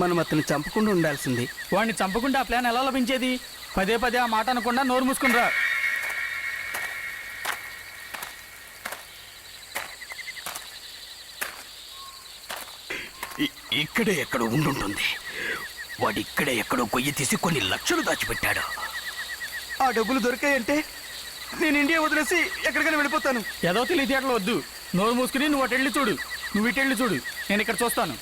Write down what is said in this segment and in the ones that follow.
మనం అతన్ని చంపకుండా ఉండాల్సింది. వాడిని చంపకుండా ఆ ప్లాన్ ఎలా లభించేది? పదే పదే ఆ మాట అనకుండా నోరు మూసుకునిరా. ఇక్కడే ఎక్కడో ఉండుంటుంది. వాడు ఇక్కడే ఎక్కడో గొయ్యి తీసి కొన్ని లక్షలు దాచిపెట్టాడు. ఆ డబ్బులు దొరికాయంటే నేను ఇండియా వదిలేసి ఎక్కడికైనా వెళ్ళిపోతాను. ఏదో తెలియదేటలు వద్దు, నోరు మూసుకుని నువ్వు అటు వెళ్ళి చూడు, నువ్వు ఇటు వెళ్ళి చూడు, నేను ఇక్కడ చూస్తాను.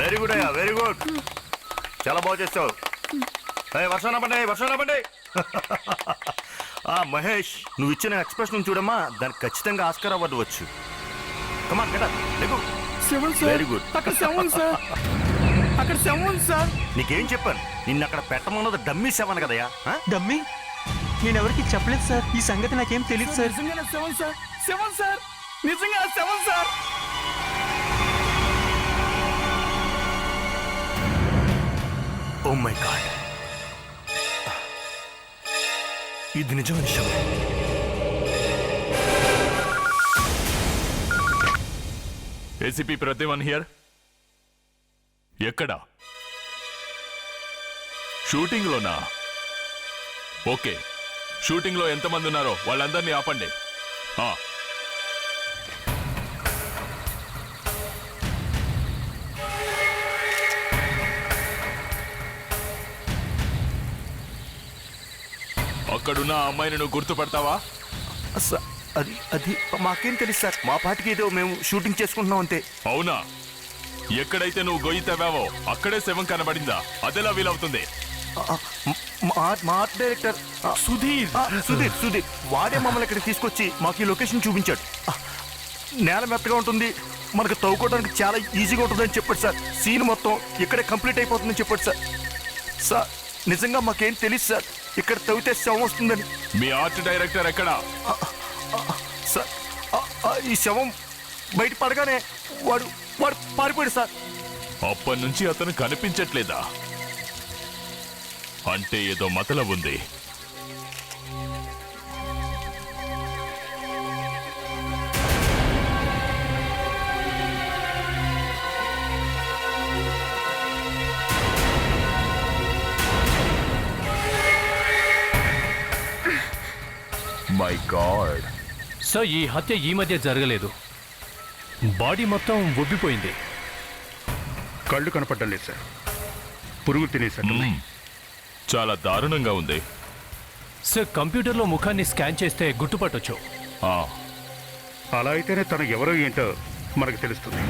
వెరీ గుడ్ అయ్యా, వెరీ గుడ్, చాలా బాగా చేస్తావు. వర్షం పడ్డాయి. మహేష్, నువ్వు ఇచ్చిన ఎక్స్ప్రెషన్ చూడమ్మా, దానికి ఖచ్చితంగా ఆస్కార్ అవార్డు వచ్చు. Come on get up. Very good. అక్కడ సెవెన్ సార్. నీకేం చెప్పాను? నిన్ను అక్కడ పెట్టమన్నది డమ్మీ సెవెన్ కదయ్యా. డమ్మీ? నేనెవరికి చెప్పలేదు సార్, ఈ సంగతి నాకేం తెలియదు సార్. నిజంగా సెవెన్ సార్, సెవెన్ సార్, నిజంగా seven sir. Oh my God, ఇది నిజమైన విషయం. ఏసీపీ ప్రతివన్ హియర్. ఎక్కడ? షూటింగ్ లోనా? ఓకే, షూటింగ్ లో ఎంతమంది ఉన్నారో వాళ్ళందరినీ ఆపండి. అక్కడున్న ఆ అమ్మాయిని నువ్వు గుర్తుపడతావా? అది అది మాకేం తెలుసు సార్, మా పాటికి ఏదో మేము షూటింగ్ చేసుకుంటున్నాం అంతే. అవునా? ఎక్కడైతే నువ్వు గొయ్యి తవ్వావో అక్కడే శవం కనబడిందా? అదెలా వీలవుతుంది? మా ఆర్ట్ డైరెక్టర్ సుధీర్ వాడే మమ్మల్ని ఇక్కడ తీసుకొచ్చి మాకు ఈ లొకేషన్ చూపించాడు. నేల మెత్తగా ఉంటుంది, మనకు తవ్వుకోవడానికి చాలా ఈజీగా ఉంటుందని చెప్పాడు సార్. సీన్ మొత్తం ఇక్కడే కంప్లీట్ అయిపోతుందని చెప్పాడు సార్. సార్ నిజంగా మాకేం తెలియదు సార్, ఇక్కడ తవ్వితే శవం వస్తుందని. మీ ఆర్ట్ డైరెక్టర్ ఎక్కడా? సార్ ఈ శవం బయట పడగానే వాడు పారిపోయాడు సార్. అప్పటి నుంచి అతను కనిపించట్లేదా? అంటే ఏదో మతలబు ఉంది. My God. సో ఈ హత్య ఈ మధ్య జరగలేదు, బాడీ మొత్తం ఉబ్బిపోయింది. కళ్ళు కనపడడం లేదు సార్, పురుగు తినేసాడు. చాలా దారుణంగా ఉంది సార్. కంప్యూటర్లో ముఖాన్ని స్కాన్ చేస్తే గుర్తుపట్టొచ్చు. అలా అయితేనే తను ఎవరో ఏంటో మనకు తెలుస్తుంది.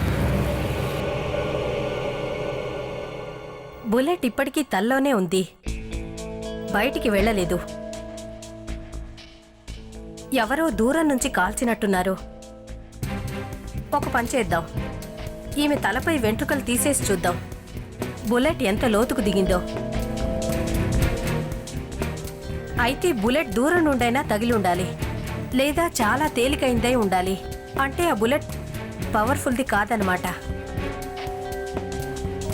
బుల్లెట్ ఇప్పటికీ తల్లోనే ఉంది, బయటికి వెళ్ళలేదు. ఎవరో దూరం నుంచి కాల్చినట్టున్నారు. ఒక పని చేద్దాం, ఈమె తలపై వెంట్రుకలు తీసేసి చూద్దాం, బుల్లెట్ ఎంత లోతుకు దిగిందో. అయితే బుల్లెట్ దూరం నుండైనా తగిలి ఉండాలి, లేదా చాలా తేలికైందై ఉండాలి. అంటే ఆ బుల్లెట్ పవర్ఫుల్ది కాదనమాట.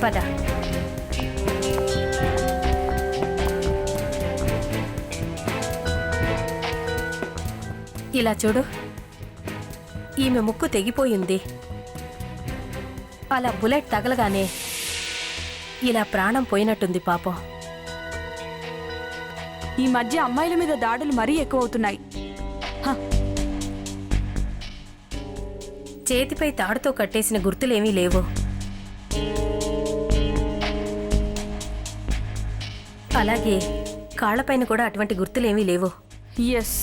పద. ఇలా చూడు, ఈమె ముక్కు తెగిపోయింది. అలా బుల్లెట్ తగలగానే ఇలా ప్రాణం పోయినట్టుంది పాపం. ఈ మధ్య అమ్మాయిల మీద దాడులు మరీ ఎక్కువ అవుతున్నాయి. చేతిపై తాడుతో కట్టేసిన గుర్తులేమీ లేవు. అలాగే కాళ్లపైన కూడా అటువంటి గుర్తులేమీ లేవు. ఎస్,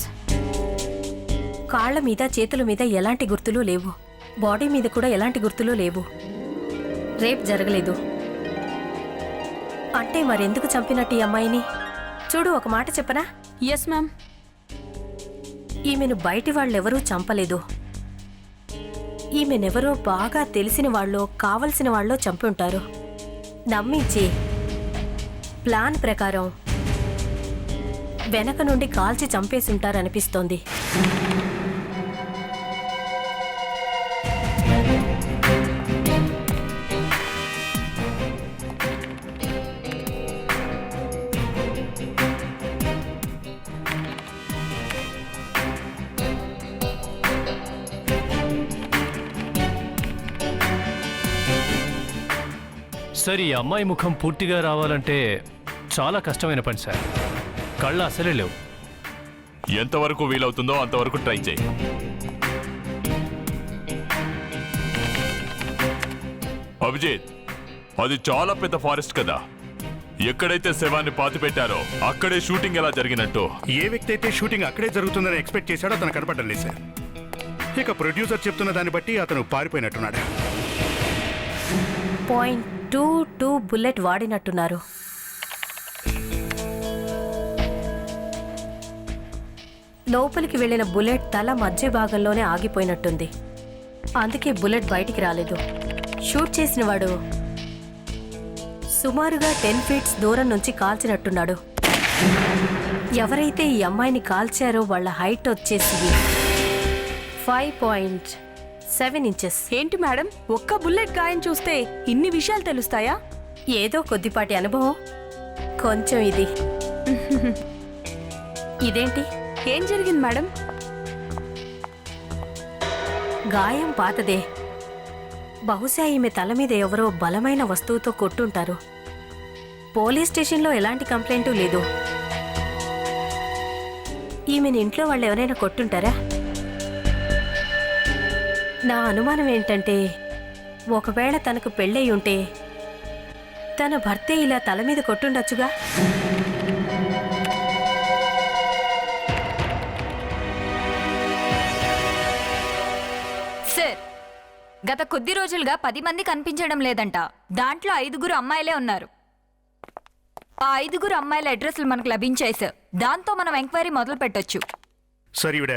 కాళ్ల మీద చేతుల మీద ఎలాంటి గుర్తులు లేవు, బాడీ మీద కూడా ఎలాంటి గుర్తులు లేవు. రేప్ జరగలేదు అంటే మరెందుకు చంపినట్టు ఈ అమ్మాయిని? చూడు, ఒక మాట చెప్పనా, ఎస్ మ్యామ్. ఈమెను బయటి వాళ్ళెవరూ చంపలేదు. ఈమెనెవరో బాగా తెలిసిన వాళ్ళో కావలసిన వాళ్ళో చంపి ఉంటారు. నమ్మించి ప్లాన్ ప్రకారం వెనక నుండి కాల్చి చంపేసి ఉంటారనిపిస్తోంది. సార్, ఈ అమ్మాయి ముఖం పూర్తిగా రావాలంటే చాలా కష్టమైన పని సార్. కళ్ళు అసలే లేవు. ఎంతవరకు వీలవుతుందో అంతవరకు ట్రై చేయి. అభిజిత్, అది చాలా పెద్ద ఫారెస్ట్ కదా. ఎక్కడైతే శవాన్ని పాతి పెట్టారో అక్కడే షూటింగ్ ఎలా జరిగినట్టు. ఏ వ్యక్తి అయితే షూటింగ్ అక్కడే జరుగుతుందని ఎక్స్పెక్ట్ చేశాడో అతను కనపడడం లేదు సార్. ఇక ప్రొడ్యూసర్ చెప్తున్న దాన్ని బట్టి అతను పారిపోయినట్టున్నాడు. .22 బుల్లెట్ వాడినట్టున్నారు. లోపలికి వెళ్లిన బుల్లెట్ తల మధ్య భాగంలోనే ఆగిపోయినట్టుంది. అందుకే బుల్లెట్ బయటికి రాలేదు. షూట్ చేసిన వాడు సుమారుగా 10 ఫీట్స్ దూరం నుంచి కాల్చినట్టున్నాడు. ఎవరైతే ఈ అమ్మాయిని కాల్చారో వాళ్ళ హైట్ వచ్చేసి 5.7 ఇంచెస్. ఏంటి మేడం, ఒక్క బుల్లెట్ గాయం చూస్తే ఇన్ని విషయాలు తెలుస్తాయా? ఏదో కొద్దిపాటి అనుభవం, కొంచెం ఇది. ఇదేంటి? ఏం జరిగింది మేడం? గాయం పాతదే. బహుశా ఈమె తల మీద ఎవరో బలమైన వస్తువుతో కొట్టుంటారు. పోలీస్ స్టేషన్లో ఎలాంటి కంప్లైంటూ లేదు. ఈమెను ఇంట్లో వాళ్ళు ఎవరైనా కొట్టుంటారా? నా అనుమానం ఏంటంటే, ఒకవేళ తనకు పెళ్ళై ఉంటే తన భర్తే ఇలా తల మీద కొట్టుండొచ్చుగా. సార్, గత కొద్ది రోజులుగా 10 మంది కనిపించడం లేదంట. దాంట్లో 5 అమ్మాయిలే ఉన్నారు. ఆ 5 అమ్మాయిల అడ్రస్లు మనకు లభించాయి సార్. దాంతో మనం ఎంక్వైరీ మొదలు పెట్టొచ్చు. సార్, ఈవిడ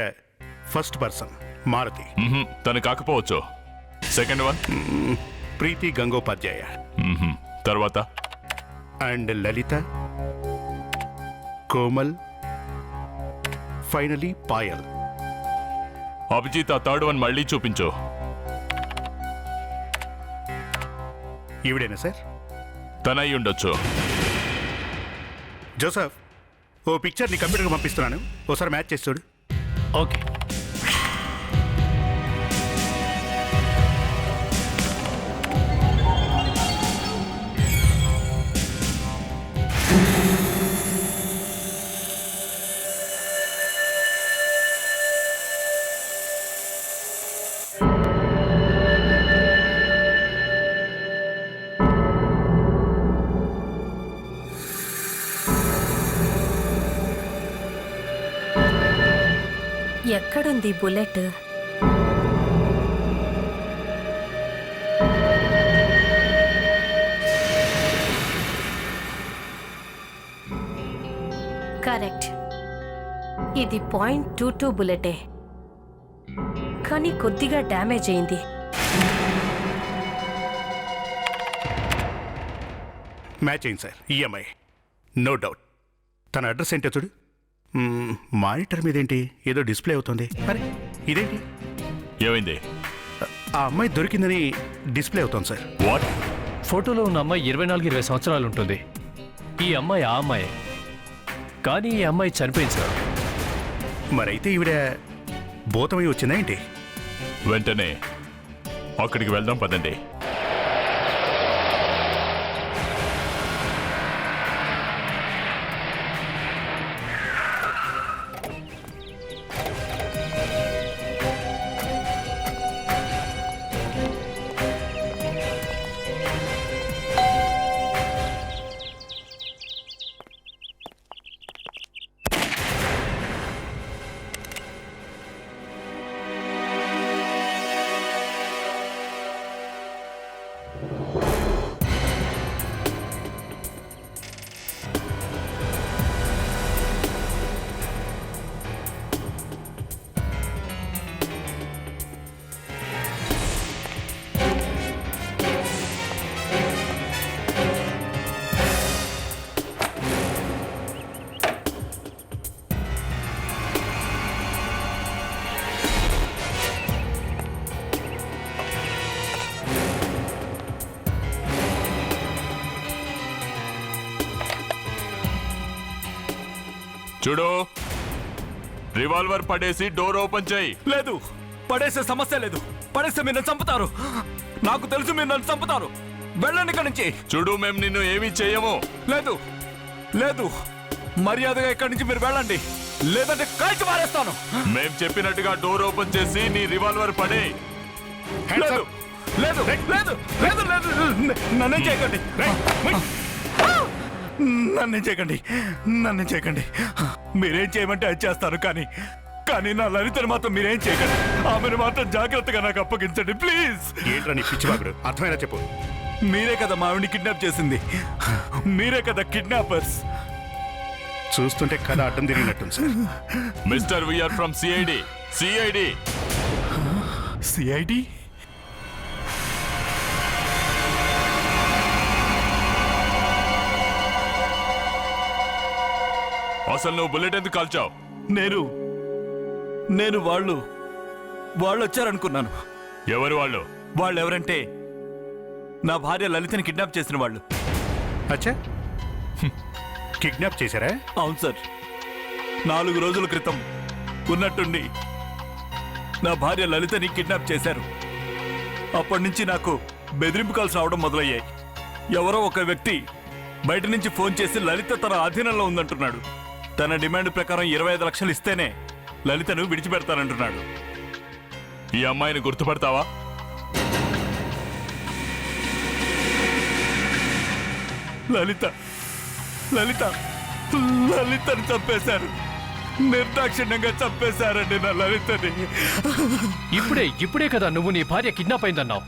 ఫస్ట్ పర్సన్ మారుతి. తను కాకపోవచ్చు. Second one Preeti Gangopadhyay. తర్వాత అండ్ లలిత, కోమల్, ఫైనలీ పాయల్. అభిజిత్, ఆ థర్డ్ వన్ మళ్ళీ చూపించు. ఈవిడేనా సార్? తనై ఉండొచ్చు. జోసఫ్, ఓ పిక్చర్ నీ కంప్యూటర్కి పంపిస్తున్నాను, ఓసారి మ్యాచ్ చేసి చూడు. ఓకే. ఎక్కడుంది బుల్లెట్? కరెక్ట్, ఇది .22 బుల్లెటే. కానీ కొద్దిగా డ్యామేజ్ అయింది. మ్యాచ్ అయింది సార్. EMI no doubt. తన అడ్రస్ ఏంటో చూడు. మానిటర్ మీద ఏంటి ఏదో డిస్ప్లే అవుతుంది. అరే, ఇదేంటి? ఏమైంది? ఆ అమ్మాయి దొరికిందని డిస్ప్లే అవుతుంది సార్. వాట్? ఫోటోలో ఉన్న అమ్మాయి 24-20 సంవత్సరాలు ఉంటుంది. ఈ అమ్మాయి ఆ అమ్మాయి, కానీ ఈ అమ్మాయి చనిపోయింది సార్. మరైతే ఈవిడ భూతమై వచ్చిందా ఏంటి? వెంటనే అక్కడికి వెళ్దాం పదండి. చూడు, రివాల్వర్ పడేసి డోర్ ఓపెన్ చేయి. లేదు, పడేసే సమస్య లేదు. పడేస్తే మీరు నన్ను చంపుతారు. నాకు తెలుసు మీరు నన్ను చంపుతారు. వెళ్ళండి ఇక్కడి నుంచి. చూడు, మేము నిన్ను ఏమీ చేయము. లేదు లేదు, మర్యాదగా ఇక్కడి నుంచి మీరు వెళ్ళండి, లేదంటే కాల్చి మారేస్తాను. మేం చెప్పినట్టుగా డోర్ ఓపెన్ చేసి నీ రివాల్వర్ పడే. లేదు లేదు లేదు లేదు లేదు, నన్నేం చేయకండి. నన్నేం చేయకండి, నన్నేం చేయకండి. మీరేం చేయమంటే అది చేస్తాను, కానీ నా లలితను మాత్రం మీరేం చేయకండి. ఆమెను మాత్రం జాగ్రత్తగా నాకు అప్పగించండి ప్లీజ్. ఏంట్రా నీ పిచ్చివాగుడు? అర్థమైనా చెప్పు. మీరే కదా మా ఆవిడ్ని కిడ్నాప్ చేసింది. మీరే కదా కిడ్నాపర్స్. చూస్తుంటే కథ అడ్డం తిరిగినట్టుంది sir. Mister we are from CID. CID? అసలు నువ్వు బుల్లెట్ ఎందుకు కాల్చావు? నేను వాళ్ళు వచ్చారనుకున్నాను. ఎవరు వాళ్ళు? వాళ్ళు ఎవరంటే నా భార్య లలితని కిడ్నాప్ చేసిన వాళ్ళు. అచ్చా, కిడ్నాప్ చేశారా? అవును సార్. 4 రోజుల క్రితం ఉన్నట్టుండి నా భార్య లలితని కిడ్నాప్ చేశారు. అప్పటి నుంచి నాకు బెదిరింపు కాల్స్ రావడం మొదలయ్యాయి. ఎవరో ఒక వ్యక్తి బయట నుంచి ఫోన్ చేసి లలిత తన ఆధీనంలో ఉందంటున్నాడు. తన డిమాండ్ ప్రకారం 25 లక్షలు ఇస్తేనే లలితను విడిచిపెడతానంటున్నాడు. ఈ అమ్మాయిని గుర్తుపడతావా? లలితను చంపేశారు. నిర్దాక్షిణ్యంగా చంపేశారండి నా లలితని. ఇప్పుడే కదా నువ్వు నీ భార్య కిడ్నాప్ అయిందన్నావు.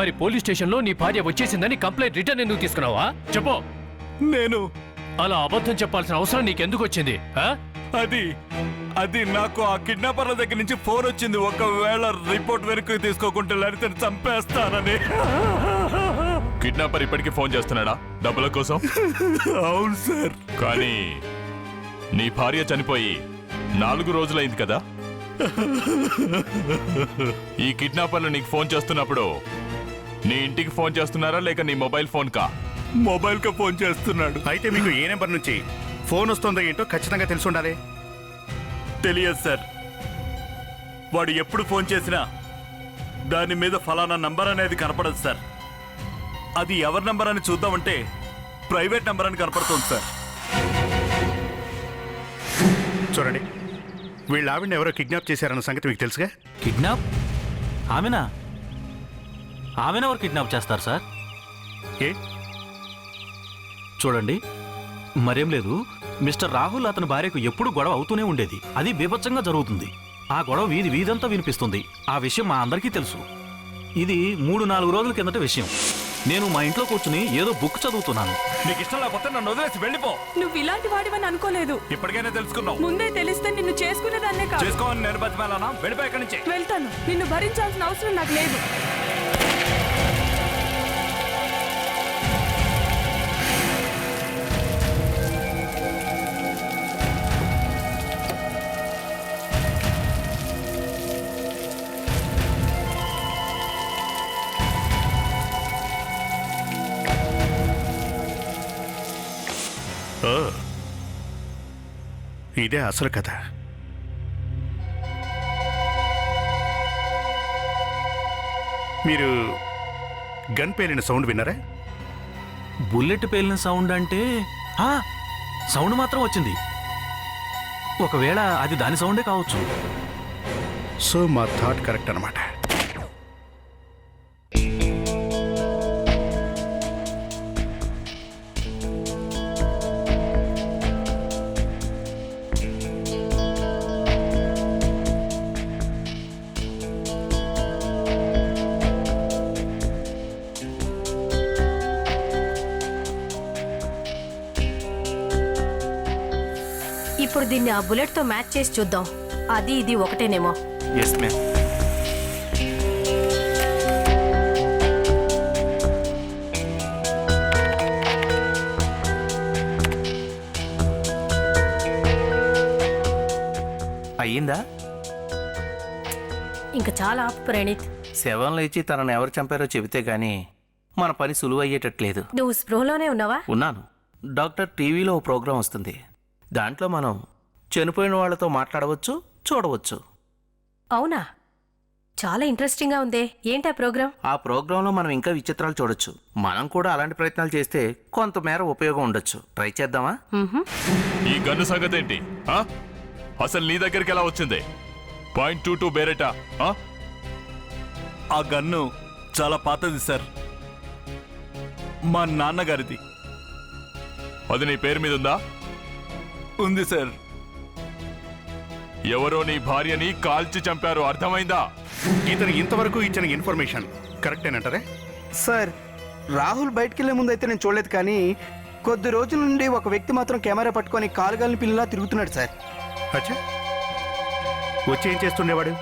మరి పోలీస్ స్టేషన్లో నీ భార్య వచ్చేసిందని కంప్లైంట్ రిటర్న్ ఎందుకు తీసుకున్నావా? చెప్పు. నేను అలా అబద్ధం చెప్పాల్సిన అవసరం నీకెందుకు వచ్చింది? అది నాకు ఆ కిడ్నాపర్ల దగ్గర నుంచి ఫోన్ వచ్చింది. ఒకవేళ రిపోర్ట్ వెనక్కి తీసుకోకుంటే లలితని చంపేస్తానని. కిడ్నాపర్ ఇప్పటికీ ఫోన్ చేస్తున్నాడా డబ్బుల కోసం? అవును సార్. కానీ నీ భార్య చనిపోయి 4 రోజులైంది కదా. ఈ కిడ్నాపర్లు నీకు ఫోన్ చేస్తున్నప్పుడు నీ ఇంటికి ఫోన్ చేస్తున్నారా లేక నీ మొబైల్ ఫోన్ కా? మొబైల్ కి ఫోన్ చేస్తున్నాడు. అయితే మీకు ఏ నెంబర్ నుంచి ఫోన్ వస్తుందో ఏంటో ఖచ్చితంగా తెలిసి ఉండాలి. తెలియదు సార్. వాడు ఎప్పుడు ఫోన్ చేసినా దాని మీద ఫలానా నంబర్ అనేది కనపడదు సార్. అది ఎవరి నంబర్ అని చూద్దామంటే ప్రైవేట్ నంబర్ అని కనపడుతుంది సార్. చూడండి, వీళ్ళ ఆవిడని ఎవరో కిడ్నాప్ చేశారన్న సంగతి మీకు తెలుసుగా? కిడ్నాప్? ఆమెనా ఎవరు కిడ్నాప్ చేస్తారు సార్? ఏ? చూడండి, మరేం లేదు. మిస్టర్ రాహుల్ అతని భార్యకు ఎప్పుడు గొడవ అవుతూనే ఉండేది. అది బీభత్సంగా జరుగుతుంది. ఆ గొడవ వీధంతా వినిపిస్తుంది. ఆ విషయం మా అందరికీ తెలుసు. ఇది 3-4 రోజుల కిందట విషయం. నేను మా ఇంట్లో కూర్చుని ఏదో బుక్ చదువుతున్నాను. నీకు ఇష్టం లేకపోతే నన్ను వదిలేసి వెళ్ళిపో. నువ్వు ఇలాంటి వాడివని అనుకోలేదు. ఇప్పటికైనా తెలుసుకున్నావు. ముందే తెలిస్తే నిన్ను చేసుకునేదాన్నే కాదు. చేసుకోవాలని నేను బతిమాలనా? వెళ్ళిపో ఇక్కడి నుంచి. వెళ్తాను. నిన్ను భరించాల్సిన అవసరం నాకు లేదు. ఇదే అసలు కథ. మీరు గన్ పేలిన సౌండ్ విన్నారా? బుల్లెట్ పేలిన సౌండ్ అంటే సౌండ్ మాత్రం వచ్చింది. ఒకవేళ అది దాని సౌండే కావచ్చు. సో మా థాట్ కరెక్ట్ అన్నమాట. ఇప్పుడు దీన్ని ఆ బుల్లెట్తో మ్యాచ్ చేసి చూద్దాం. అది ఇది ఒకటేనేమో. Yes ma'am. అయ్యిందా? ఇంకా చాలా ఆపు ప్రణీత్. శవం లేచి తనను ఎవరు చంపారో చెబితే గానీ మన పని సులువయ్యేటట్లేదు. నువ్వు స్పృహలోనే ఉన్నావా? ఉన్నాను. డాక్టర్ టీవీలో ఓ ప్రోగ్రాం వస్తుంది. దాంట్లో మనం చనిపోయిన వాళ్ళతో మాట్లాడవచ్చు, చూడవచ్చు. అవునా? చాలా ఇంట్రెస్టింగ్గా ఉందే. ఏంటా ప్రోగ్రాం? ఆ ప్రోగ్రాంలో మనం ఇంకా విచిత్రాలు చూడొచ్చు. మనం కూడా అలాంటి ప్రయత్నాలు చేస్తే కొంతమేర ఉపయోగం ఉండొచ్చు. ట్రై చేద్దామా? ఈ గన్ను సంగతి ఏంటి? ఆ? అసలు నీ దగ్గరికి ఎలా వచ్చింది? .22 బేరెటా? ఆ? ఆ గన్ను చాలా పాతది సార్, మా నాన్నగారిది. అది నీ పేరు మీద ఉందా? ఉంది సార్. ఎవరో నీ భార్యని కాల్చి చంపారు, అర్థమైందా? ఇతను ఇంతవరకు ఇచ్చిన ఇన్ఫర్మేషన్ కరెక్టేనంటారే? సార్, రాహుల్ బయటికెళ్లే ముందు అయితే నేను చూడలేదు, కానీ కొద్ది రోజుల నుండి ఒక వ్యక్తి మాత్రం కెమెరా పట్టుకొని కాలుగాలిని పిల్లలా తిరుగుతున్నాడు సార్. అచ్చా, వచ్చి ఏం చేస్తుండేవాడు?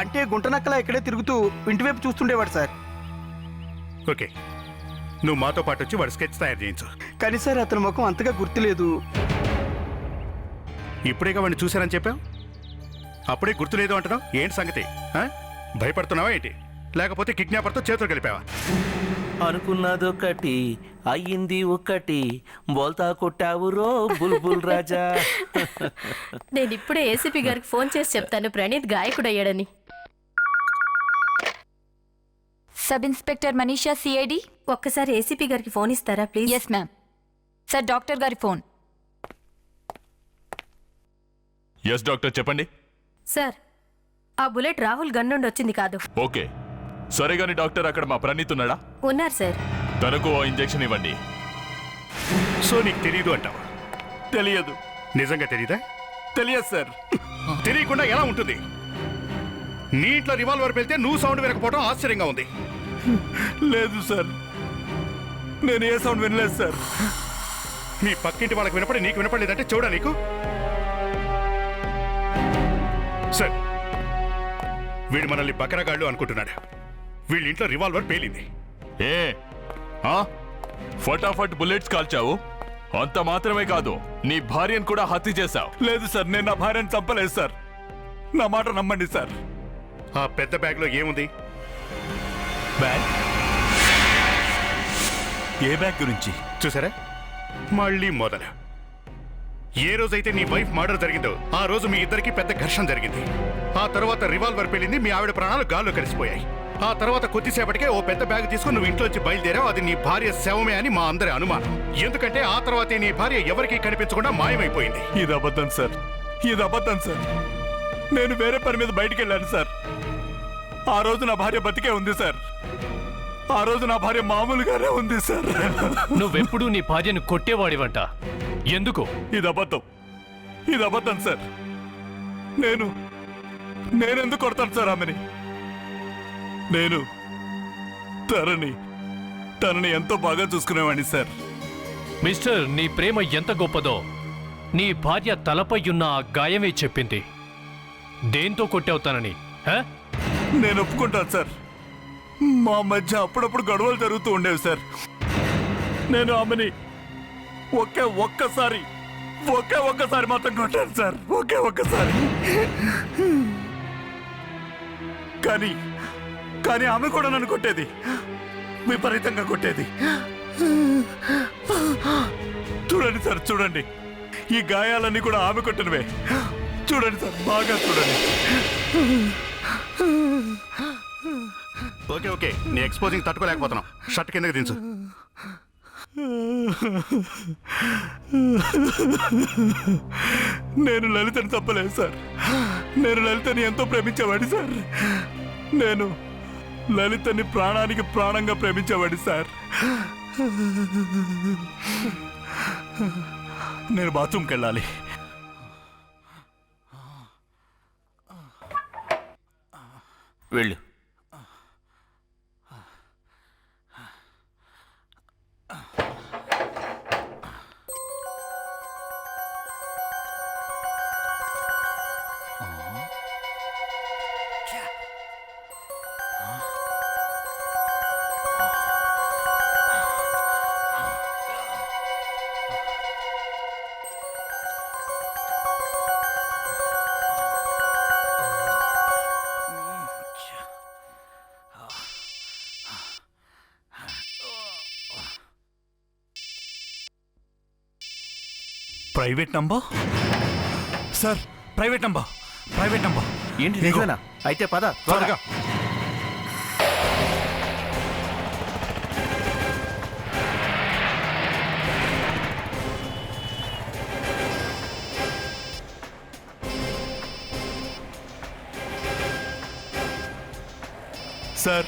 అంటే గుంటనక్కలా ఇక్కడే తిరుగుతూ ఇంటివైపు చూస్తుండేవాడు సార్. ఓకే, నువ్వు మాతో పాటు వచ్చి వాడు స్కెచ్ తయారు చేయించు. కానీ సార్, అతని ముఖం అంతగా గుర్తులేదు. ఇప్పుడేగా వాడిని చూశానని చెప్పావు, అప్పుడే గుర్తులేదు అంటున్నావు. ఏంటి సంగతి? ఆ? భయపడుతున్నావా ఏంటి? లేకపోతే కిడ్నాపర్తో చేతులు కలిపావా? అనుకున్నదొకటి అయ్యింది ఒకటి, బోల్తా కొట్టావు రో బుల్బుల్ రాజా. నేను ఇప్పుడే ఏసీపీ గారికి ఫోన్ చేసి చెప్తాను ప్రణీత్ గాయకుడయ్యాడని. Sub inspector Manisha, CID. ఒక్కసారి ఏసీపీ గారికి ఫోన్ ఇస్తారా please? Yes ma'am. Sir, doctor గారి ఫోన్. ఎస్ డాక్టర్, చెప్పండి. సార్, ఆ బుల్లెట్ రాహుల్ గన్ నుండి వచ్చింది కాదు. ఓకే, సరే గాని డాక్టర్, అక్కడ మా ప్రణీత్ ఉన్నాడా? ఉన్నారు సార్. తనకు ఓ ఇంజెక్షన్ ఇవ్వండి. సో నీకు తెలియదు అంటావా? తెలియదు. నిజంగా తెలీదా? తెలియదు సార్. తెలియకుండా ఎలా ఉంటుంది? నీ ఇంట్లో రివాల్వర్ వెళ్తే నువ్వు సౌండ్ వినకపోవడం ఆశ్చర్యంగా ఉంది. లేదు సార్, నేను ఏ సౌండ్ వినలేదు సార్. మీ పక్కింటి వాళ్ళకి వినపడి నీకు వినపడలేదంటే చూడా నీకు? సార్, వీడు మనల్ని బకరగాళ్ళు అనుకుంటున్నాడు. వీళ్ళ ఇంట్లో రివాల్వర్ పేలింది. ఏ ఆ? ఫటాఫట్ బుల్లెట్స్ కాల్చావు. అంత మాత్రమే కాదు, నీ భార్యను కూడా హత్య చేశావు. లేదు సార్, నేను నా భార్యను చంపలేదు సార్. నా మాట నమ్మండి సార్. ఆ పెద్ద బ్యాగ్లో ఏముంది? బ్యాగ్? ఏ బ్యాగ్ గురించి? చూసారా, మళ్ళీ మొదలు. ఏ రోజైతే నీ వైఫ్ మర్డర్ జరిగిందో ఆ రోజు మీ ఇద్దరికి పెద్ద ఘర్షణ జరిగింది. ఆ తర్వాత రివాల్వర్ పేలింది, మీ ఆవిడ ప్రాణాలు గాల్లో కలిసిపోయాయి. ఆ తర్వాత కొద్దిసేపటికే ఓ పెద్ద బ్యాగ్ తీసుకుని నువ్వు ఇంట్లోంచి బయలుదేరావు. అది నీ భార్య శవమే అని మా అందరి అనుమానం. ఎందుకంటే ఆ తర్వాతే నీ భార్య ఎవరికీ కనిపించకుండా మాయమైపోయింది. ఇది అబద్ధం సార్, ఇది అబద్ధం సార్. నేను వేరే పని మీద బయటికి వెళ్ళాను సార్. ఆ రోజు నా భార్య బతికే ఉంది సార్. ఆ రోజు నా భార్య మామూలుగానే ఉంది సార్. నువ్వెప్పుడు నీ భార్యను కొట్టేవాడివంట, ఎందుకు? ఇది అబద్ధం, ఇది అబద్ధం సార్. నేనెందుకు కొడతాను సార్ ఆమెని? నేను తనని ఎంతో బాగా చూసుకునేవాడిని సార్. మిస్టర్, నీ ప్రేమ ఎంత గొప్పదో నీ భార్య తలపై ఉన్న ఆ గాయమే చెప్పింది. దేంతో కొట్టవుతానని? నేను ఒప్పుకుంటాను సార్. మా మధ్య అప్పుడప్పుడు గొడవలు జరుగుతూ ఉండేవి సార్. నేను ఆమెని ఒక్కసారి మాత్రం కొట్టాను సార్. ఒక్కసారి. కానీ ఆమె కూడా నన్ను కొట్టేది, విపరీతంగా కొట్టేది. చూడండి సార్, చూడండి, ఈ గాయాలన్నీ కూడా ఆమె కొట్టినవే. చూడండి సార్, బాగా చూడండి. ఓకే ఓకే, నీ ఎక్స్పోజింగ్ తట్టుకోలేకపోతున్నాం. షర్ట్ కిందకి దించు. నేను లలితని తప్పలేదు సార్. నేను లలితని ఎంతో ప్రేమించేవాడి సార్. నేను లలితని ప్రాణానికి ప్రాణంగా ప్రేమించేవాడి సార్. నేను బాత్రూమ్కి వెళ్ళాలి. వెళ్ళు. Private number? Sir private number ఏంటి నిజమేనా? అయితే పద త్వరగా. సార్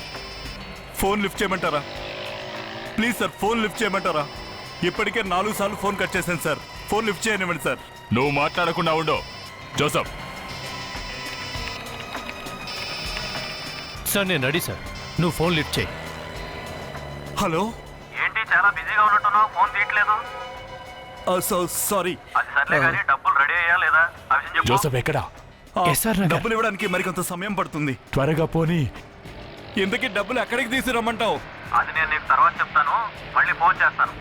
ఫోన్ లిఫ్ట్ చేయమంటారా? ప్లీజ్ సార్ ఫోన్ లిఫ్ట్ చేయమంటారా? ఇప్పటికే 4 సార్లు ఫోన్ కట్ చేశాను సార్. ఫోన్ లిఫ్ట్ చేయనివ్వండి సార్. నువ్వు మాట్లాడకుండా ఉండు జోసఫ్. సార్ నేను రెడీ సార్, నువ్వు ఫోన్ లిఫ్ట్ చేయి. హలో. ఏంటి చాలా బిజీగా ఉన్నట్టున్నావు, ఫోన్ తీయట్లేదు? సారీ. అది సర్లే కానీ డబ్బులు రెడీ అయ్యా లేదా ఆ విషయం చెప్పు. జోసఫ్ ఎక్కడా? డబ్బులు ఇవ్వడానికి మరికొంత సమయం పడుతుంది. త్వరగా పోనీ. ఇంతకీ డబ్బులు ఎక్కడికి తీసుకురమ్మంటావు? అది నేను నీకు తర్వాత చెప్తాను, మళ్ళీ ఫోన్ చేస్తాను.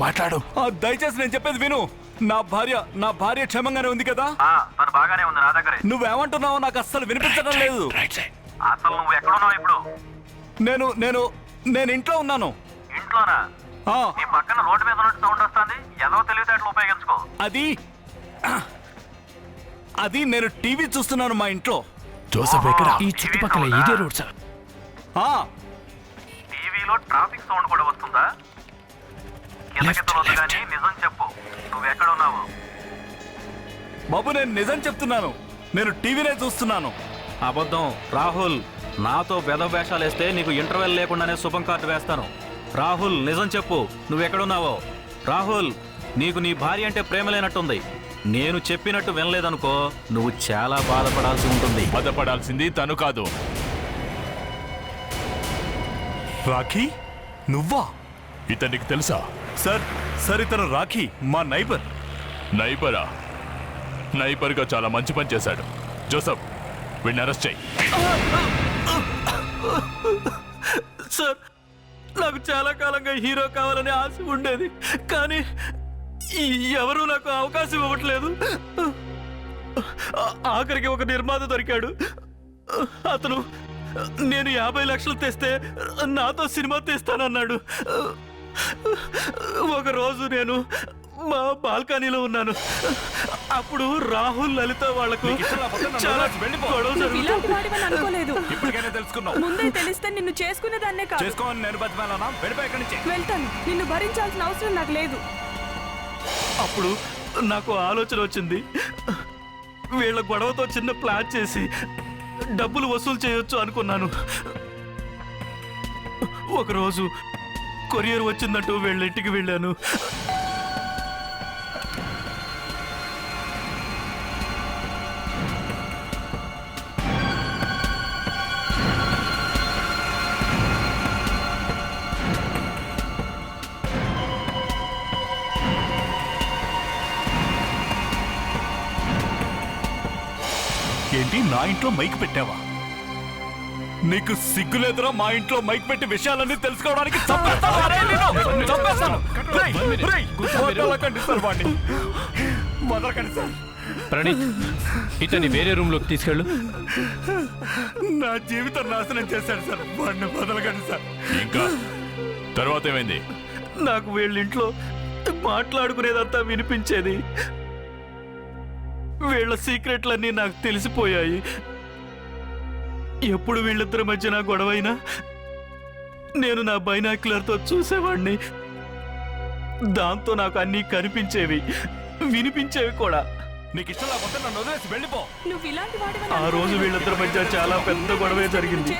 మాట్లాడు. దయచేసి నేను చెప్పేది విను. నా భార్య క్షేమంగానే ఉంది కదా? తను బాగానే ఉంది నా దగ్గరే. నువ్వేమంటున్నావో నాకు అస్సలు వినిపించడం లేదు. అసలు నువ్వు ఎక్కడున్నావు ఇప్పుడు? నేను ఇంట్లో ఉన్నాను. ఇంట్లోనా? నీ పక్కన రోడ్డు మీద ఉన్నట్టు సౌండ్ వస్తుంది. ఏదో తెలివితేటలు ఉపయోగించుకో. అది నేను టీవీ చూస్తున్నాను మా ఇంట్లో. జోసఫ్ ఎక్కడా? ఈ చుట్టుపక్కల ఇదే రోడ్ సార్. టీవీలో ట్రాఫిక్ సౌండ్ కూడా వస్తుందా? కిందకెత్తవద్దు కానీ నిజం చెప్పు, నువ్వు ఎక్కడ ఉన్నావు? బాబు నేను నిజం చెప్తున్నాను. నేను టీవీనే చూస్తున్నాను. అబద్ధం రాహుల్. నాతో వేషాలు వేస్తే నీకు ఇంటర్వెల్ లేకుండానే శుభం కార్డు వేస్తాను. రాహుల్ నిజం చెప్పు, నువ్వెక్కడున్నావో? రాహుల్, నీకు నీ భార్య అంటే ప్రేమ లేనట్టుంది. నేను చెప్పినట్టు వినలేదనుకో, నువ్వు చాలా బాధపడాల్సి ఉంటుంది. బాధపడాల్సింది తను కాదు. రాఖీ నువ్వా? ఇతనికి తెలుసా? సార్ ఇతను రాఖీ మా నైబర్. నైబర్గా చాలా మంచి పని చేశాడు. జోసఫ్ వీడిని అరెస్ట్ చేయి. సార్, నాకు చాలా కాలంగా హీరో కావాలని ఆశ ఉండేది, కానీ ఎవరూ నాకు అవకాశం ఇవ్వట్లేదు. ఆఖరికి ఒక నిర్మాత దొరికాడు. అతను నేను 50 లక్షలు తెస్తే నాతో సినిమా తీస్తానన్నాడు. ఒకరోజు నేను మా బాల్కనీలో ఉన్నాను. అప్పుడు రాహుల్, లలిత వాళ్లకు చాలా గొడవ అనుకోలేదు. ఇప్పటికైనా తెలుసుకున్నావు. ముందే తెలిస్తే నిన్ను చేసుకునేదాన్నే కాదు. చేసుకోని నేను బతిమాలనా? వెళ్ళిపోయి ఎక్కడి నుంచి. వెళ్తాను. నిన్ను భరించాల్సిన అవసరం నాకు లేదు. అప్పుడు నాకు ఆలోచన వచ్చింది. వీళ్ళ గొడవతో చిన్న ప్లాన్ చేసి డబ్బులు వసూలు చేయొచ్చు అనుకున్నాను. ఒకరోజు కొరియర్ వచ్చిందంటూ వీళ్ళ ఇంటికి వెళ్ళాను. ఏంటి నా ఇంట్లో మైక్ పెట్టావా? నీకు సిగ్గులేదురా మా ఇంట్లో మైక్ పెట్టి విషయాలన్నీ తెలుసుకోవడానికి? ప్రణీత్, ఇతన్ని వేరే రూమ్ లోకి తీసుకెళ్ళు. నా జీవితం నాశనం చేశాడు సార్. వాడిని వదలకండి సార్. ఇంకా తర్వాత ఏమైంది? నాకు వీళ్ళింట్లో మాట్లాడుకునేదంతా వినిపించేది. వీళ్ళ సీక్రెట్లన్నీ నాకు తెలిసిపోయాయి. ఎప్పుడు వీళ్ళిద్దరి మధ్య నా గొడవైనా నేను నా బైనాక్యులర్తో చూసేవాడిని. దాంతో నాకు అన్నీ కనిపించేవి, వినిపించేవి కూడా. నీకు ఇష్టం లేకపోతే నన్ను వదిలేసి వెళ్ళిపో. ఆ రోజు వీళ్ళిద్దరి మధ్య చాలా పెద్ద గొడవే జరిగింది.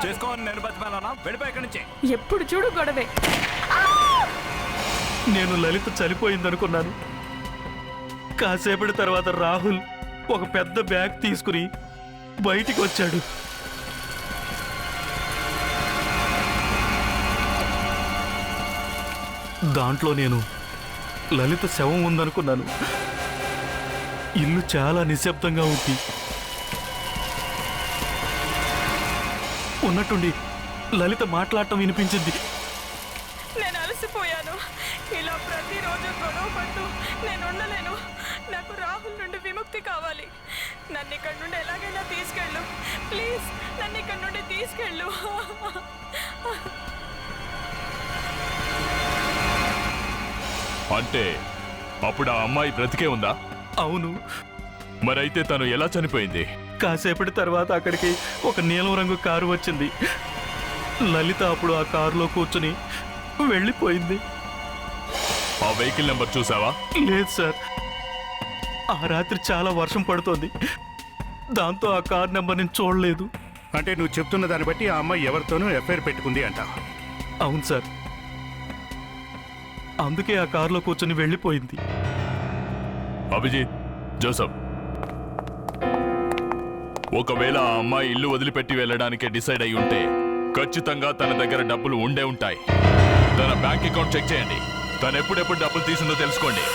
చేసుకోని నేను బతిమాలనా? వెళ్ళిపోయి ఎక్కడి నుంచి. ఎప్పుడు చూడు గొడవే. నేను లలిత చనిపోయిందనుకున్నాను. కాసేపటి తర్వాత రాహుల్ ఒక పెద్ద బ్యాగ్ తీసుకుని బయటికి వచ్చాడు. దాంట్లో నేను లలిత శవం ఉందనుకున్నాను. ఇల్లు చాలా నిశ్శబ్దంగా ఉంది. ఉన్నట్టుండి లలిత మాట్లాడటం వినిపించింది. నేను అలసిపోయాను. ఇలా ప్రతిరోజు గొడవ పడుతూ నేను ఉండలేను. నాకు రాహుల్ నుండి విముక్తి కావాలి. నన్ను ఇక్కడ నుండి ఎలాగైనా తీసుకెళ్ళు. ప్లీజ్ నన్ను ఇక్కడ నుండి తీసుకెళ్ళు. అంటే అప్పుడు ఆ అమ్మాయి బ్రతికే ఉందా? అవును. మరైతే తను ఎలా చనిపోయింది? కాసేపటి తర్వాత అక్కడికి ఒక నీలం రంగు కారు వచ్చింది. లలిత అప్పుడు ఆ కారులో కూర్చుని వెళ్ళిపోయింది. ఆ వెహికల్ నెంబర్ చూసావా? లేదు సార్, ఆ రాత్రి చాలా వర్షం పడుతోంది. దాంతో ఆ కార్ నెంబర్ నేను చూడలేదు. అంటే నువ్వు చెప్తున్న దాన్ని బట్టి ఆ అమ్మాయి ఎవరితోనూ ఎఫ్ఐఆర్ పెట్టుకుంది అంట. అవును సార్, అందుకే ఆ కారులో కూర్చొని వెళ్ళిపోయింది. అభిజిత్, జోసఫ్, ఒకవేళ ఆ అమ్మాయి ఇల్లు వదిలిపెట్టి వెళ్ళడానికి డిసైడ్ అయి ఉంటే ఖచ్చితంగా తన దగ్గర డబ్బులు ఉండే ఉంటాయి. తన బ్యాంక్ అకౌంట్ చెక్ చేయండి. తను ఎప్పుడెప్పుడు డబ్బులు తీసిందో తెలుసుకోండి.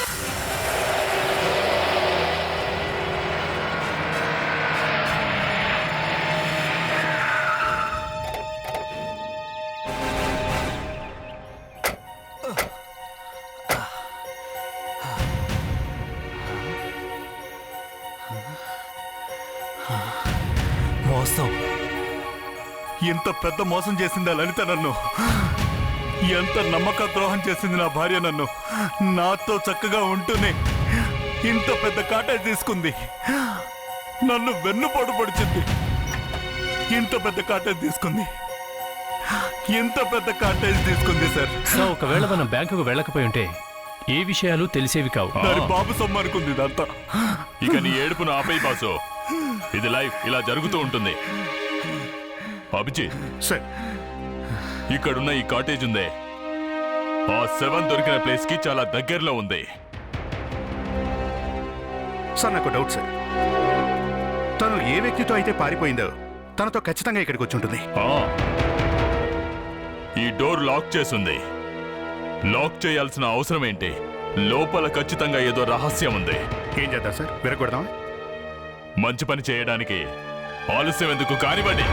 మోసం, ఎంత పెద్ద మోసం చేసిందా లలిత నన్ను. ఎంత నమ్మక ద్రోహం చేసింది నా భార్య నన్ను. నాతో చక్కగా ఉంటూనే ఇంత పెద్ద కాటేజ్ తీసుకుంది. నన్ను వెన్నుపోటు పొడిచింది. ఇంత పెద్ద కాటేజ్ తీసుకుంది. ఇంత పెద్ద కాటేజ్ తీసుకుంది సార్. సో ఒకవేళ మనం బ్యాంకుకు వెళ్ళకపోయి ఉంటే ఏ విషయాలు తెలిసేవి కావు. దాని బాబు సొమ్ము అనుకుంది ఇదంతా. ఇక నీ ఏడుపును ఆపై బాసు. ఇది లైఫ్, ఇలా జరుగుతూ ఉంటుంది. అభిజిత్ సార్, ఇక్కడున్న ఈ కాటేజ్ ఉందే, ఆ 7 దొరికిన ప్లేస్ కి చాలా దగ్గరలో ఉంది. సార్ నాకు డౌట్ సార్. తను ఏ వ్యక్తితో అయితే పారిపోయిందో తనతో ఖచ్చితంగా ఇక్కడికి వచ్చి ఉంటుంది. ఈ డోర్ లాక్ చేసుంది. లాక్ చేయాల్సిన అవసరం ఏంటి? లోపల ఖచ్చితంగా ఏదో రహస్యం ఉంది. ఏం చేద్దాం సార్, విరగొడదాం. మంచి పని చేయడానికి ఆలస్యం ఎందుకు, కానివ్వండి.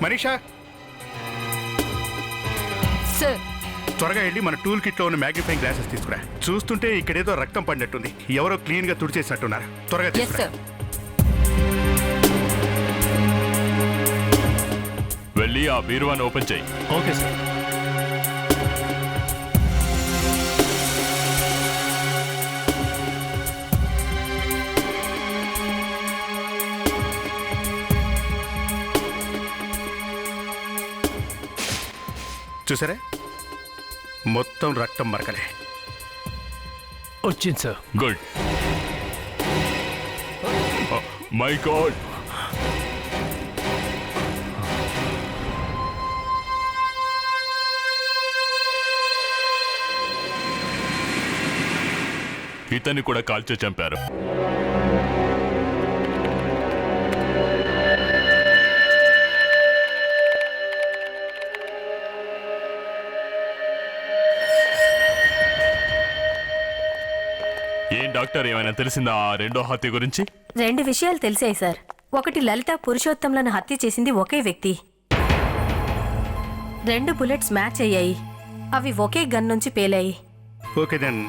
మనీషా, సార్, త్వరగా వెళ్ళి మన టూల్ కిట్ లో ఉన్న మ్యాగ్నిఫైయింగ్ గ్లాసెస్ తీసుకురా. చూస్తుంటే ఇక్కడేదో రక్తం పడినట్టుంది. ఎవరో క్లీన్ గా తుడిచేసినట్టున్నారు. త్వరగా ఎస్ తీసుకురా. సార్. వెళ్ళి ఆ బీరువాని ఓపెన్ చేయి. Okay sir. చూసారా, మొత్తం రక్తం మరకలే. వచ్చింది సార్. గుడ్. మై గాడ్, ఇతన్ని కూడా కాల్చే చంపారు. ఏం డాక్టర్, ఏమైనా తెలిసిందా ఆ రెండో హత్య గురించి? 2 విషయాలు తెలిసాయి సార్. ఒకటి, లలిత పురుషోత్తంలను హత్య చేసింది ఒకే వ్యక్తి. 2 బుల్లెట్స్ మ్యాచ్ అయ్యాయి. అవి ఒకే గన్ నుంచి పేలాయి. ఓకే దెన్,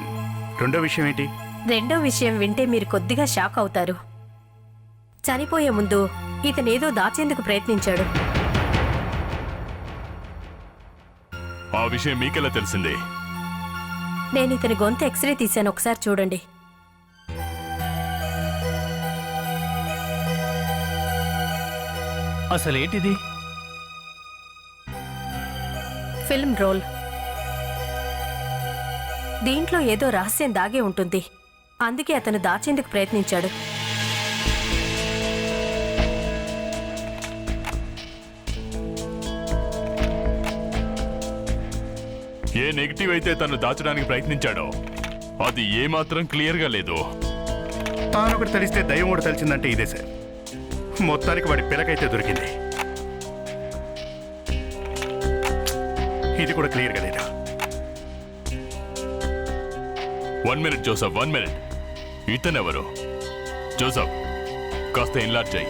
రెండో విషయం ఏంటి? రెండో విషయం వింటే మీరు కొద్దిగా షాక్ అవుతారు. చనిపోయే ముందు ఇతనేదో దాచేందుకు ప్రయత్నించాడు. ఆ విషయం మీకెలా తెలిసింది? నేను ఇతని గొంతు ఎక్స్రే తీశాను, ఒకసారి చూడండి. అసలేంటిది? Film roll. దీంట్లో ఏదో రహస్యం దాగే ఉంటుంది. అందుకే అతను దాచేందుకు ప్రయత్నించాడు. ఏ నెగిటివ్ అయితే తను దాచడానికి ప్రయత్నించాడో అది ఏమాత్రం క్లియర్గా లేదు. తానొకటి తెలిస్తే దయ్యం ఒకటి తెలిసిందంటే ఇదే సార్. మొత్తానికి వాడి పిలకైతే దొరికింది. ఇది కూడా క్లియర్గా లేదా? 1 మినిట్ జోసఫ్, 1 మినిట్. ఇతనెవరు? జోసఫ్, కాస్త ఇన్లాట్ చేయి.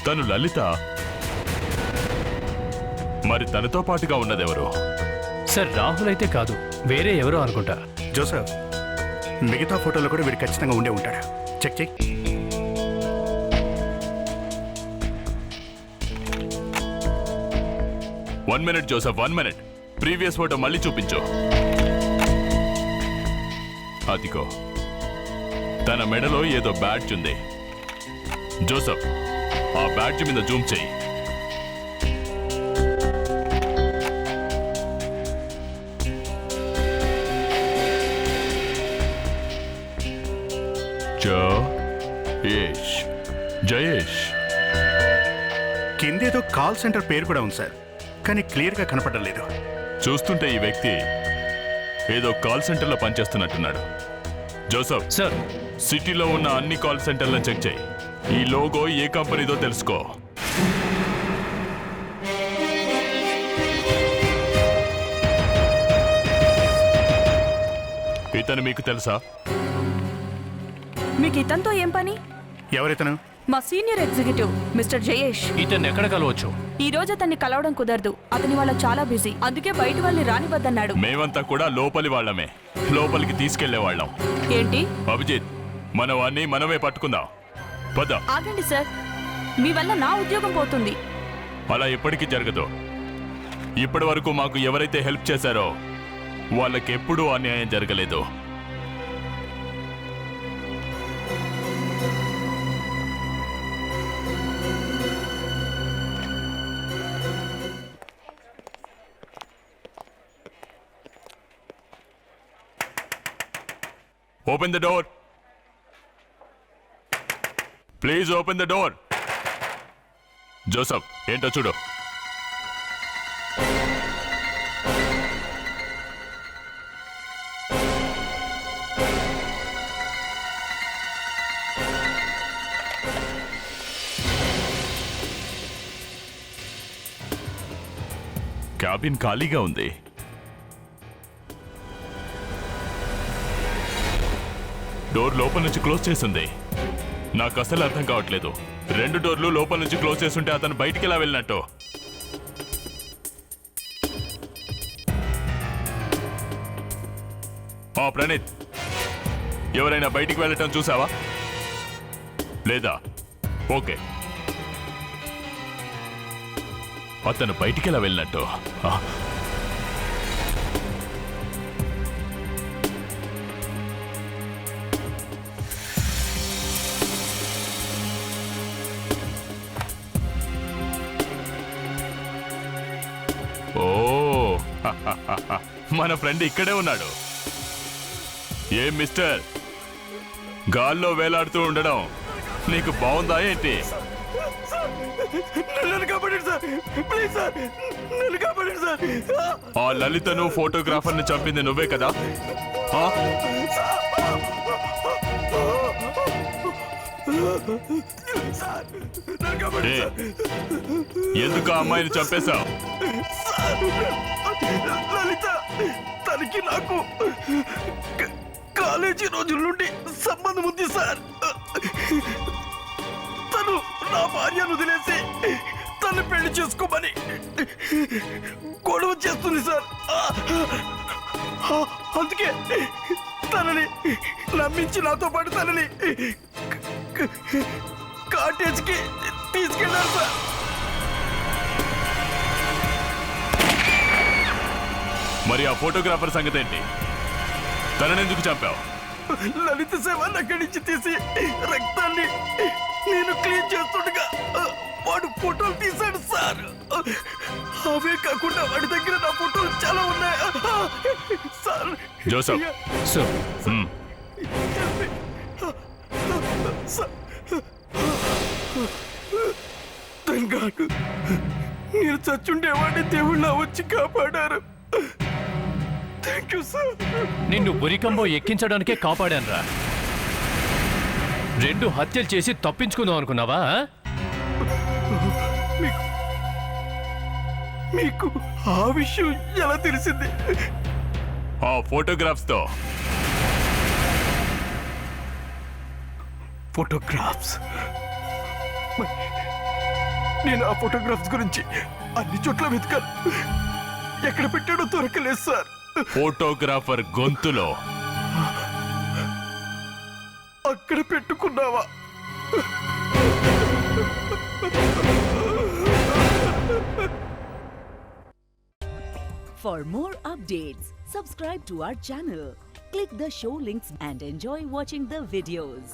తను లలిత. మరి తనతో పాటుగా ఉన్నదెవరు? సార్ రాహుల్ అయితే కాదు, వేరే ఎవరో అనుకుంటా. జోసఫ్, మిగతా ఫోటోలో కూడా వీడు ఖచ్చితంగా ఉండే ఉంటాడు. Check check. One minute Joseph, 1 minute. Previous photo మళ్ళీ చూపించు. అదిగో, తన మెడలో ఏదో బ్యాడ్జ్ ఉంది. జోసఫ్, ఆ బ్యాడ్జ్ మీద జూమ్ చేయి. జయేష్. జయేష్. కిందేదో కాల్ సెంటర్ పేరు కూడా ఉంది సార్, కానీ క్లియర్గా కనపడడం లేదు. చూస్తుంటే ఈ వ్యక్తి ఏదో కాల్ సెంటర్లో పనిచేస్తున్నట్టున్నాడు. జోసఫ్ సార్, సిటీలో ఉన్న అన్ని కాల్ సెంటర్లను చెక్ చేయి. ఈ లోగో ఏ కంపెనీదో తెలుసుకో. ఇతను మీకు తెలుసా? మీకు ఇతనితో ఏం పని? ఎవరితను? మా సీనియర్ ఎగ్జిక్యూటివ్ మిస్టర్ జయేష్. ఇతన్ని ఎక్కడ కలవచ్చు? ఈ రోజు అతన్ని కలవడం కుదరదు. అతని వాళ్ళ చాలా బిజీ, అందుకే బయట వాళ్ళని రానివద్దన్నాడు. మేమంతా కూడా లోపలి వాళ్ళమే, లోపలికి తీసుకెళ్లే వాళ్ళం. ఏంటి? అభిజిత్, మనం అన్ని మనమే పట్టుకుందాం. పద. ఆగండి సార్, మీ వల్ల నా ఉద్యోగం పోతుంది. అలా ఎప్పటికీ జరగదు. ఇప్పటి వరకు మాకు ఎవరైతే హెల్ప్ చేశారో వాళ్ళకెప్పుడూ అన్యాయం జరగలేదు. Open the door. Please open the door. Joseph, ఏంటో చూడు. క్యాబిన్ ఖాళీగా ఉంది. డోర్ లోపల నుంచి క్లోజ్ చేసింది. నాకు అసలు అర్థం కావట్లేదు. 2 డోర్లు లోపల నుంచి క్లోజ్ చేస్తుంటే అతను బయటికి ఎలా వెళ్ళినట్టు? ప్రణీత్, ఎవరైనా బయటికి వెళ్ళటం చూసావా? లేదా? ఓకే, అతను బయటికి ఎలా వెళ్ళినట్టు? ఓ, మన ఫ్రెండ్ ఇక్కడే ఉన్నాడు. ఏం మిస్టర్, గాల్లో వేలాడుతూ ఉండడం నీకు బాగుందా ఏంటి? ఆ లలితను ఫోటోగ్రాఫర్ని చంపింది నువ్వే కదా? ఎందుకు ఆ అమ్మాయిని చంపేశావు? లలిత, తనకి నాకు కాలేజీ రోజుల నుండి సంబంధం ఉంది సార్. తను నా భార్యను వదిలేసి తను పెళ్లి చేసుకోమని గొడవ చేస్తుంది సార్. అందుకే తనని నమ్మించి నాతో పాటు తనని కాటేజ్కి తీసుకెళ్ళారు సార్. మరి ఆ ఫోటోగ్రాఫర్ సంగతి ఏంటి? తననెందుకు చంపావు? లలిత శవాన్ని అక్కడి నుంచి తీసి రక్తాన్ని నేను క్లీన్ చేస్తుండగా వాడు ఫోటోలు తీశాడు సార్. అవే కాకుండా వాడి దగ్గర నా ఫోటోలు చాలా ఉన్నాయి సార్. జోసఫ్, తంగాడు, మీరు చచ్చుండేవాడిని దేవుళ్ళ వచ్చి కాపాడారు. Thank you sir. నిన్ను ఉరికంబో ఎక్కించడానికే కాపాడానురా. 2 హత్యలు చేసి తప్పించుకుందాం అనుకున్నావా? మీకు ఆ విషయం ఎలా తెలిసింది? ఆ ఫోటోగ్రాఫ్స్ తో ఫోటోగ్రాఫ్స్. నేను ఆ ఫోటోగ్రాఫ్స్ గురించి అన్ని చోట్ల వెతకాను. ఎక్కడ పెట్టాడో దొరకలేదు సార్. ఫోటోగ్రాఫర్ గొంతులో అక్కడ పెట్టుకున్నావా? For more updates, subscribe to our channel, click the show links and enjoy watching the videos.